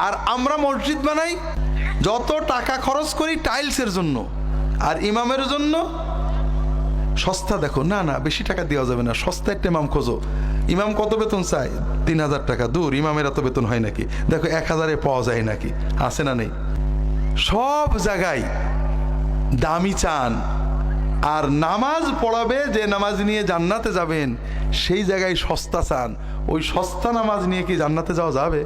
আর আমরা মসজিদ বানাই, যত টাকা খরচ করি টাইলসের জন্য, আর ইমামের জন্য সস্তা। দেখো, না না বেশি টাকা দেওয়া যাবে না, সস্তা একটা ইমাম খোঁজো। ইমাম কত বেতন চায়? 3000 টাকা। দূর, ইমামের এত বেতন হয় নাকি? দেখো 1000-এ পাওয়া যায় নাকি? আছে না নেই? সব জায়গায় দামি চান। আর নামাজ পড়াবে, যে নামাজ নিয়ে জান্নাতে যাবেন, সেই জায়গায় সস্তা চান। ওই সস্তা নামাজ নিয়ে কি জান্নাতে যাওয়া যাবে?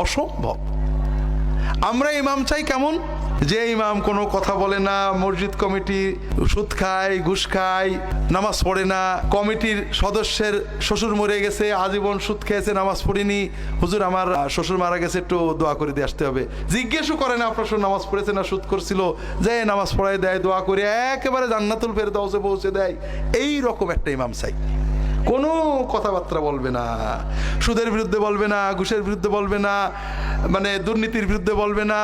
অসম্ভব। আমরা ইমাম চাই কেমন? যে ইমাম কোনো কথা বলে না, মসজিদ কমিটি সুদ খায়, ঘুষ খায়, নামাজ পড়ে না, কমিটির সদস্যের শ্বশুর মরে গেছে, আজীবন সুদ খেয়েছে, নামাজ পড়িনি, হুজুর আমার শ্বশুর মারা গেছে, একটু দোয়া করে দিয়ে আসতে হবে। জিজ্ঞেসও করে না আপনার শ্বশুর নামাজ পড়েছে না সুদ করছিল, যে নামাজ পড়ায় দেয়, দোয়া করে একেবারে জান্নাতুল ফেরদাউসে পৌঁছে দেয়। এই রকম একটা ইমাম চাই। কোনো কথাবার্তা বলবে না, সুদের বিরুদ্ধে বলবে না, ঘুষের বিরুদ্ধে বলবে না, মানে দুর্নীতির বিরুদ্ধে বলবে না।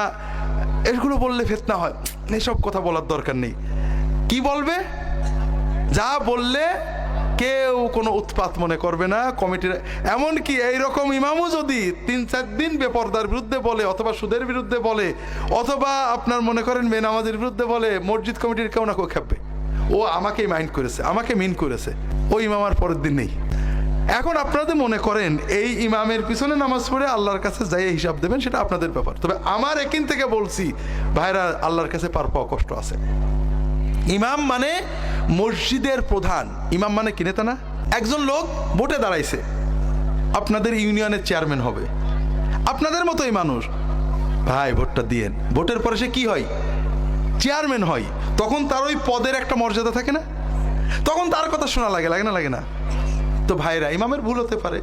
এগুলো বললে ফিতনা হয়, এইসব কথা বলার দরকার নেই। কি বলবে? যা বললে কেউ কোনো উৎপাত মনে করবে না কমিটির। এমনকি এইরকম ইমামও যদি 3-4 দিন বেপরদার বিরুদ্ধে বলে, অথবা সুদের বিরুদ্ধে বলে, অথবা আপনার মনে করেন বেনামাজের বিরুদ্ধে বলে, মসজিদ কমিটির কেউ না কেউ খেপবে, ও আমাকেই মাইন্ড করেছে, আমাকে মিন করেছে, ওই ইমাম আর পরের দিন নেই। এখন আপনাদের মনে করেন এই ইমামের পিছনে নামাজ পড়ে আল্লাহর কাছে যাই হিসাব দেবেন, সেটা আপনাদের ব্যাপার। তবে আমার এখান থেকে বলছি ভাইরা, আল্লাহর কাছে পার পাওয়া কষ্ট আছে। ইমাম মানে মসজিদের প্রধান। ইমাম মানে কি নেতা না? একজন লোক ভোটে দাঁড়াইছে, আপনাদের ইউনিয়নের চেয়ারম্যান হবে, আপনাদের মতোই মানুষ। ভাই ভোটটা দিয়েন। ভোটের পরে সে কি হয়? চেয়ারম্যান হয়। তখন তার ওই পদের একটা মর্যাদা থাকে না? তখন তার কথা শোনা লাগে, লাগে না? লাগে না? তো ভাইরা, ইমামের ভুল হতে পারে,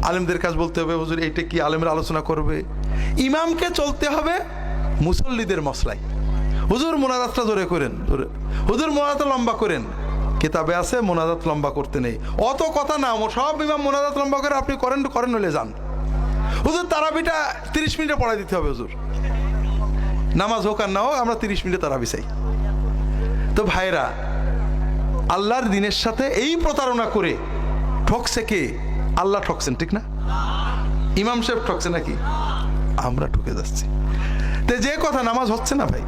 আলেমদের কাজ বলতে হবে, হুজুর এইটা কি, আলেমরা আলোচনা করবে। ইমামকে চলতে হবে মুসল্লিদের মসলায়। হুজুর মোনাজাতটা জোরে করেন, হুজুর মোনাজাত লম্বা করেন, কিতাবে আছে মোনাজাত লম্বা করতে নেই। অত কথা না, সব ইমাম মোনাজাত লম্বা করে, আপনি করেন করেন হলে যান। হুজুর তারাবিটা 30 মিনিটে পড়াই দিতে হবে। হুজুর নামাজ হোক আর না হোক, আমরা 30 মিনিটে তারাবি চাই। তো ভাইরা, আল্লাহর দিনের সাথে এই প্রতারণা করে ঠকছে কে? আল্লাহ ঠকছেন, ঠিক না? ইমাম সাহেব ঠকছে নাকি? আমরা ঠকে যাচ্ছি। তো যে কথা, নামাজ হচ্ছে না ভাই।